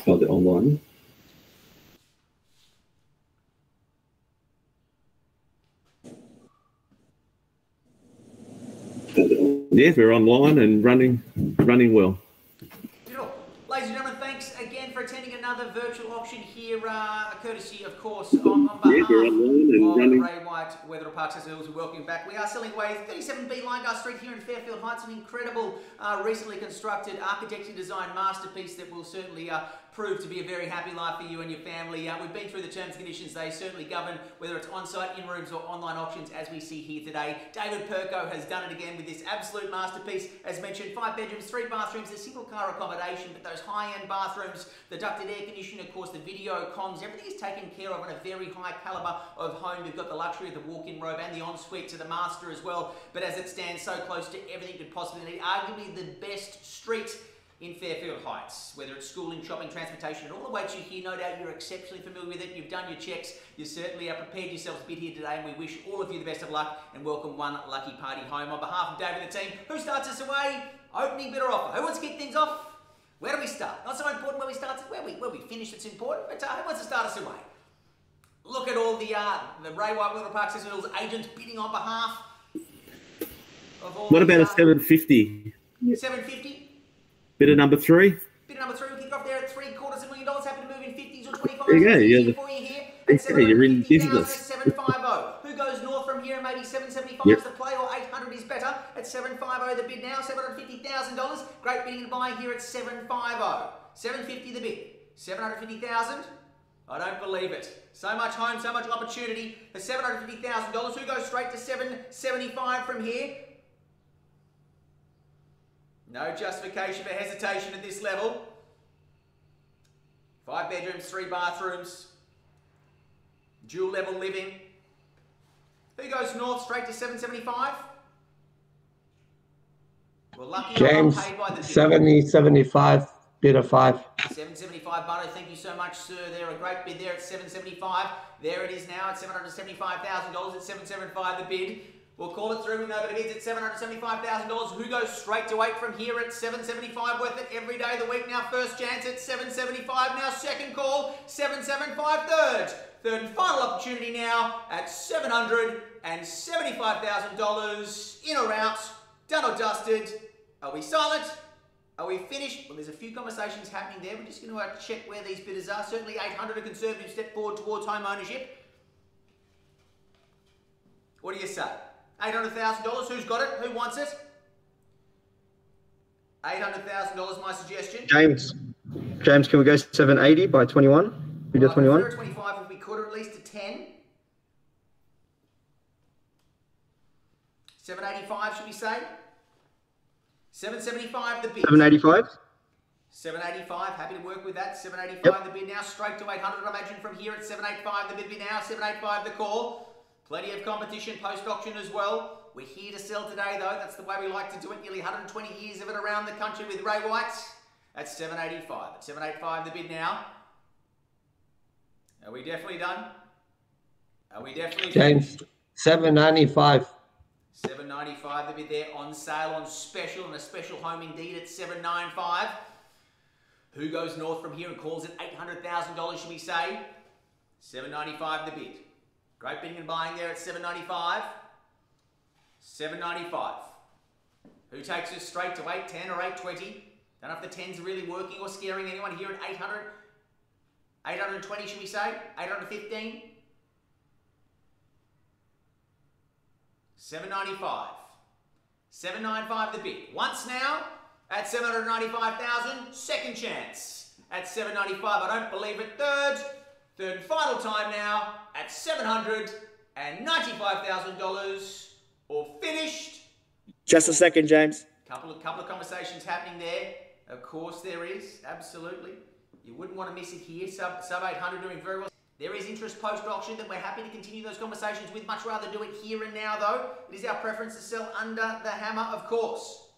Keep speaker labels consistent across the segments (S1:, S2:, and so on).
S1: Oh, the online. Yeah, we're online and running well.
S2: Beautiful. Ladies and gentlemen, thanks again for attending another virtual auction here, courtesy, of course, on behalf of Ray White, Weatherall Parks as Hills. We welcome you back. We are selling away 37B Ligar Street here in Fairfield Heights, an incredible, recently constructed, architecturally designed masterpiece that will certainly prove to be a very happy life for you and your family. We've been through the terms and conditions. They certainly govern whether it's on-site, in-rooms or online auctions as we see here today. David Perco has done it again with this absolute masterpiece. As mentioned, 5 bedrooms, 3 bathrooms, a single car accommodation, but those high-end bathrooms, the ducted air conditioning, of course, the video comms, everything is taken care of on a very high calibre of home. You've got the luxury of the walk-in robe and the ensuite to the master as well. But as it stands so close to everything you could possibly need, arguably the best street in Fairfield Heights, whether it's schooling, shopping, transportation, it all awaits you here. No doubt you're exceptionally familiar with it. You've done your checks. You certainly prepared yourselves a bit here today, and we wish all of you the best of luck and welcome one lucky party home. On behalf of David and the team, who starts us away? Opening bid or offer? Who wants to kick things off? Where do we start? Not so important where we start, where we finish, it's important, but who wants to start us away? Look at all the Ray White Weatherall Parks as Hills agents bidding on behalf of all.
S1: What about a 750?
S2: 750?
S1: Bit of number 3.
S2: Bid number 3, we'll kick off there at $750,000. Happy to move in 50s or 25s.
S1: There you go. Yeah,
S2: for you here.
S1: you're in business.
S2: 750. Who goes north from here and maybe 775 is the play, or 800 is better at 750 the bid now. $750,000. Great bidding and buying here at 750. 750 the bid. 750,000. I don't believe it. So much home, so much opportunity for $750,000. Who goes straight to 775 from here? No justification for hesitation at this level. 5 bedrooms, 3 bathrooms, dual level living. Who goes north straight to 775? Well, lucky
S3: James,
S2: paid by the
S3: 70-75, bid of 5.
S2: 775, Bardo, thank you so much, sir. There, a great bid there at 775. There it is now at $775,000 at 775 the bid. We'll call it through with nobody bids at $775,000. Who goes straight to 8 from here at 775? Worth it every day of the week now. First chance at 775. Now second call, 775 third. Third and final opportunity now at $775,000. In or out, done or dusted. Are we silent? Are we finished? Well, there's a few conversations happening there. We're just going to check where these bidders are. Certainly 800, a conservative step forward towards home ownership. What do you say? $800,000, who's got it? Who wants it? $800,000, my suggestion.
S4: James, can we go 780 by 21? Video 21?
S2: 25 if we could, or at least to 10. 785, should we say? 775 the bid.
S4: 785?
S2: 785, happy to work with that. 785 the bid now, straight to 800, I imagine, from here at 785 the bid now, 785 the call. Plenty of competition post-auction as well. We're here to sell today, though. That's the way we like to do it. Nearly 120 years of it around the country with Ray White. That's 785. At 785 the bid now. Are we definitely done? Are we definitely
S3: James, 795.
S2: 795 the bid there, on sale, on special, and a special home indeed at 795. Who goes north from here and calls it $800,000, should we say? 795 the bid. Great bidding and buying there at 795. 795. Who takes us straight to 810 or 820? Don't know if the 10s are really working or scaring anyone here at 800. 820, should we say? 815. 795. 795 the bid. Once now at 795,000. Second chance at 795. I don't believe it. Third and final time now at $795,000. All finished.
S4: Just a second, James.
S2: Couple of conversations happening there. Of course there is. Absolutely. You wouldn't want to miss it here. Sub 800 doing very well. There is interest post-auction that we're happy to continue those conversations with. Much rather do it here and now, though. It is our preference to sell under the hammer, of course.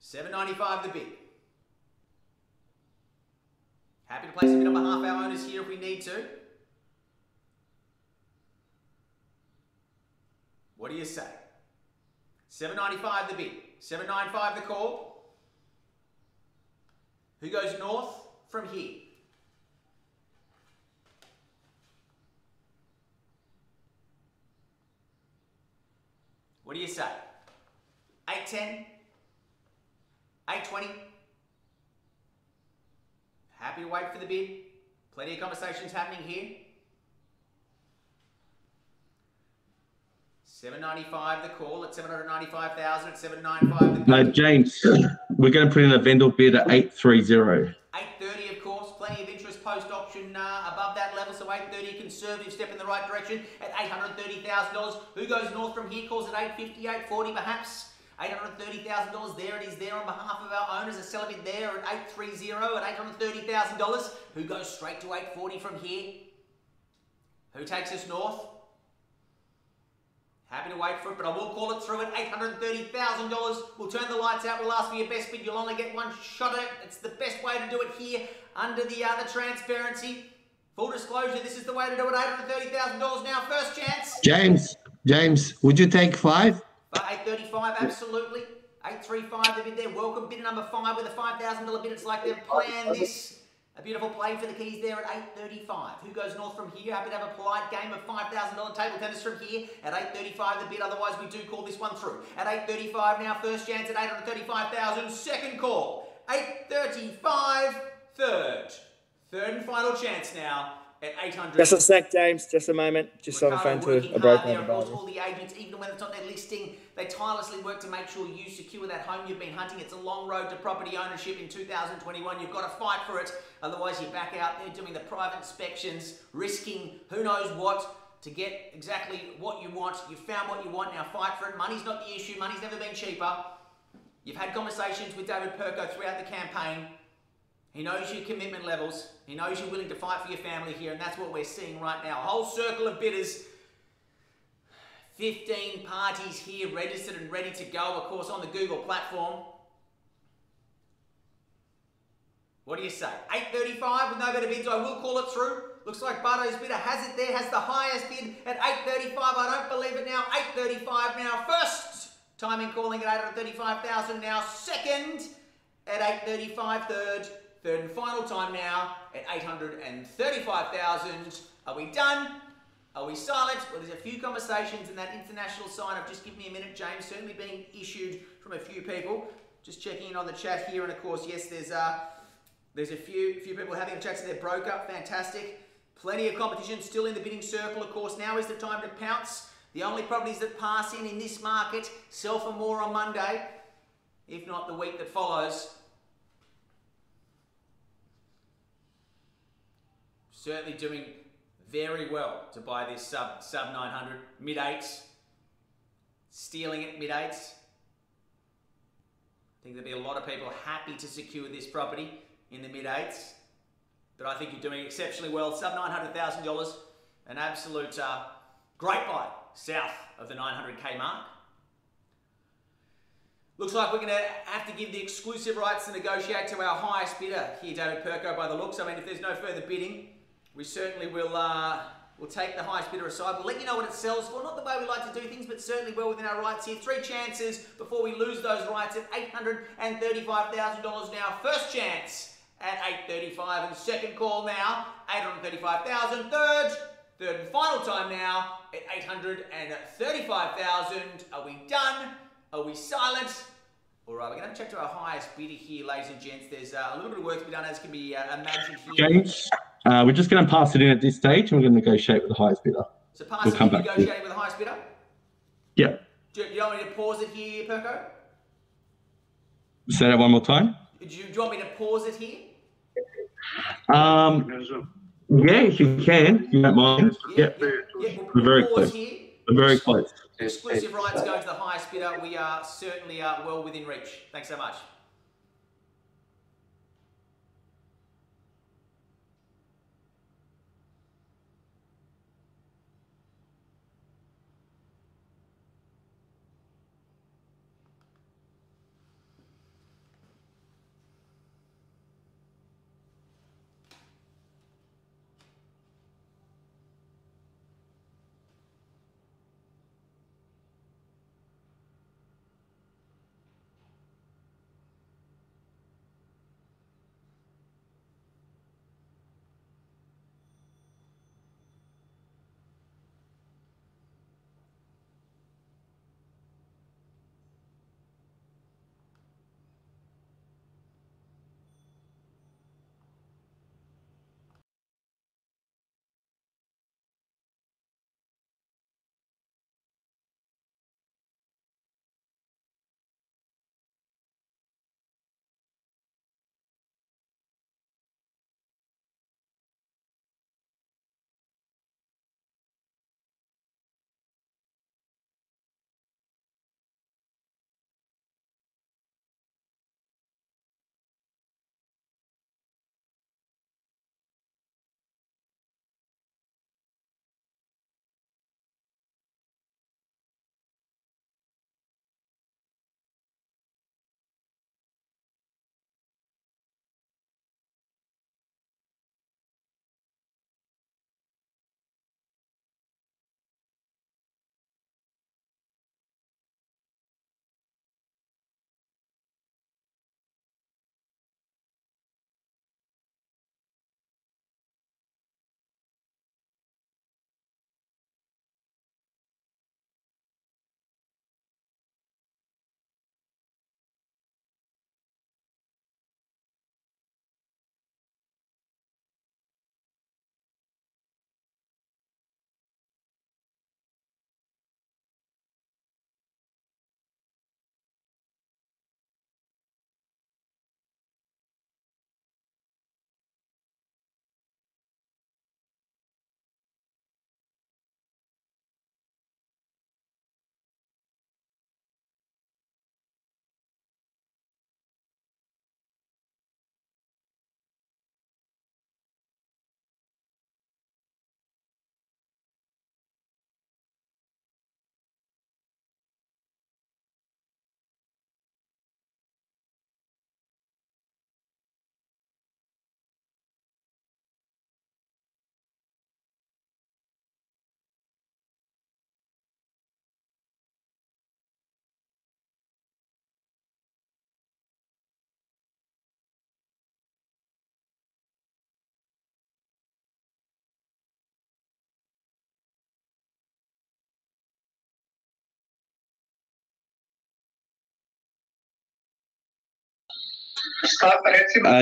S2: 795 the bid. Happy to place a bid on behalf of our owners here if we need to. What do you say? 795 the bid. 795 the call. Who goes north from here? What do you say? 810? 820? Happy to wait for the bid. Plenty of conversations happening here. 795 the call at 795,000 at 795 the bid.
S5: James, we're going to put in a vendor bid at 830.
S2: 830, of course. Plenty of interest post-auction above that level, so 830, conservative step in the right direction at $830,000. Who goes north from here? Calls at 850, 840 perhaps. $830,000. There it is there on behalf of our owners. A seller bid there at 830 at $830,000. Who goes straight to 840 from here? Who takes us north? Happy to wait for it, but I will call it through at $830,000. We'll turn the lights out. We'll ask for your best bid. You'll only get one shot at it. It's the best way to do it here under the transparency. Full disclosure, this is the way to do it. $830,000 now. First chance.
S3: James, would you take 5?
S2: But 835, absolutely. 835, the bid there. Welcome. Bid number 5 with a $5,000 bid. It's like they've planned this. A beautiful play for the keys there at 835. Who goes north from here? Happy to have a polite game of $5,000 table tennis from here at 835 the bid. Otherwise, we do call this one through. At 835 now, first chance at 835,000. Second call. 835, third. Third and final chance now at 800.
S6: Just a sec, James. Just a moment. Just on the phone to a broker.
S2: There, of course, all the agents, even when it's not their listing, they tirelessly work to make sure you secure that home you've been hunting. It's a long road to property ownership in 2021. You've got to fight for it. Otherwise, you're back out there doing the private inspections, risking who knows what to get exactly what you want. You've found what you want. Now fight for it. Money's not the issue. Money's never been cheaper. You've had conversations with David Perco throughout the campaign. He knows your commitment levels. He knows you're willing to fight for your family here, and that's what we're seeing right now. A whole circle of bidders. 15 parties here registered and ready to go, of course, on the Google platform. What do you say? 835 with no better bids. I will call it through. Looks like Barto's bidder has it there, has the highest bid at 835. I don't believe it now. 835 now. First time in calling at 835,000 now. Second at 835. Third and final time now at 835,000. Are we done? Are we silent? Well, there's a few conversations in that international sign of just give me a minute, James, certainly being issued from a few people. Just checking in on the chat here, and of course, yes, there's a few people having a chat to their broker. Fantastic. Plenty of competition still in the bidding circle, of course. Now is the time to pounce. The only properties that pass in this market sell for more on Monday, if not the week that follows. Certainly doing very well to buy this sub 900, mid-8s, stealing it mid-8s. I think there'll be a lot of people happy to secure this property in the mid-8s, but I think you're doing exceptionally well. Sub $900,000, an absolute great buy south of the 900K mark. Looks like we're going to have to give the exclusive rights to negotiate to our highest bidder here, David Perco, by the looks. I mean, if there's no further bidding, we certainly will we'll take the highest bidder aside. We'll let you know what it sells for. Not the way we like to do things, but certainly well within our rights here. 3 chances before we lose those rights at $835,000 now. First chance at $835 and second call now, $835,000. Third and final time now at $835,000. Are we done? Are we silent? All right, we're going to check to our highest bidder here, ladies and gents. There's a little bit of work to be done, as can be imagined here.
S5: James, we're just going to pass it in at this stage, and we're going to negotiate with the highest bidder.
S2: So pass it in, negotiating with the highest bidder?
S5: Yeah.
S2: Do you want me to pause it here, Perco?
S5: Say that one more time.
S2: Do you want me to pause it here?
S5: Yeah, if you can, if you don't mind.
S2: Yeah.
S5: We're very close.
S2: Here.
S5: We're very close.
S2: Exclusive rights go to the highest bidder. We are certainly well within reach. Thanks so much.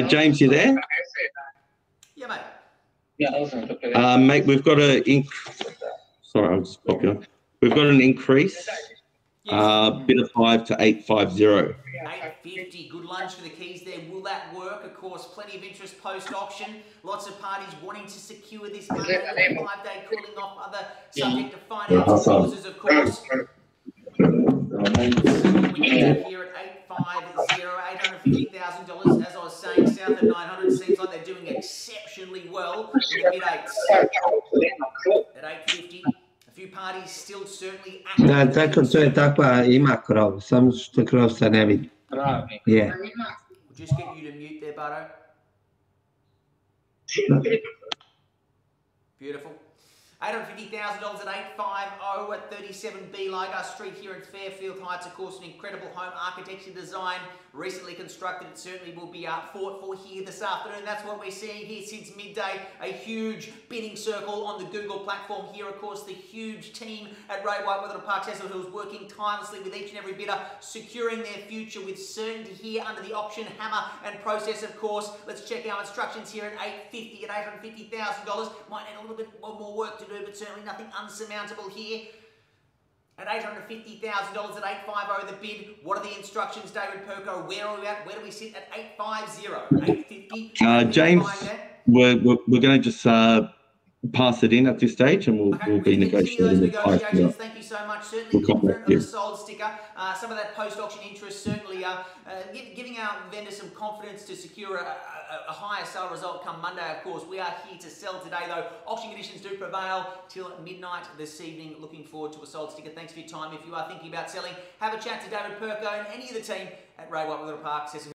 S5: James, you there?
S2: Yeah, mate.
S5: Mate, we've got sorry, I'll just pop you on. We've got an increase. Bid of 5 to 850.
S2: 850, good lunge for the keys there. Will that work? Of course, plenty of interest post-auction. Lots of parties wanting to secure this money. 5-day cooling off, other subject to finance clauses, of course. We get here at 850, $850,000. As I was saying, south of 900 seems like they're doing exceptionally well in the mid-eights. At 850. A few parties still certainly active.
S3: Tako, to je takva, ima krov, samo što krov se ne vidi. Je.
S2: We'll just get you to mute there, Bardo. Beautiful. $850,000 at 850 at 37B Ligar Street here in Fairfield Heights. Of course, an incredible home architecture design, recently constructed. It certainly will be fought for here this afternoon. That's what we're seeing here since midday. A huge bidding circle on the Google platform here. Of course, the huge team at Ray White Weatherall Park Cecil Hills working tirelessly with each and every bidder, securing their future with certainty here under the auction hammer and process, of course. Let's check our instructions here at $850 at $850,000. Might need a little bit more work to do, but certainly nothing unsurmountable here. At $850,000 at 850 the bid. What are the instructions, David Perco? Where are we at? Where do we sit at 850? 850?
S5: James, we're going to just pass it in at this stage, and we'll be negotiating with
S2: negotiations. Thank you so much. Certainly confident of the sold sticker. Some of that post-auction interest certainly giving our vendors some confidence to secure a higher sale result come Monday. Of course, we are here to sell today, though. Auction conditions do prevail till midnight this evening. Looking forward to a sold sticker. Thanks for your time. If you are thinking about selling, have a chat to David Perco and any of the team at Ray White Weatherall Park.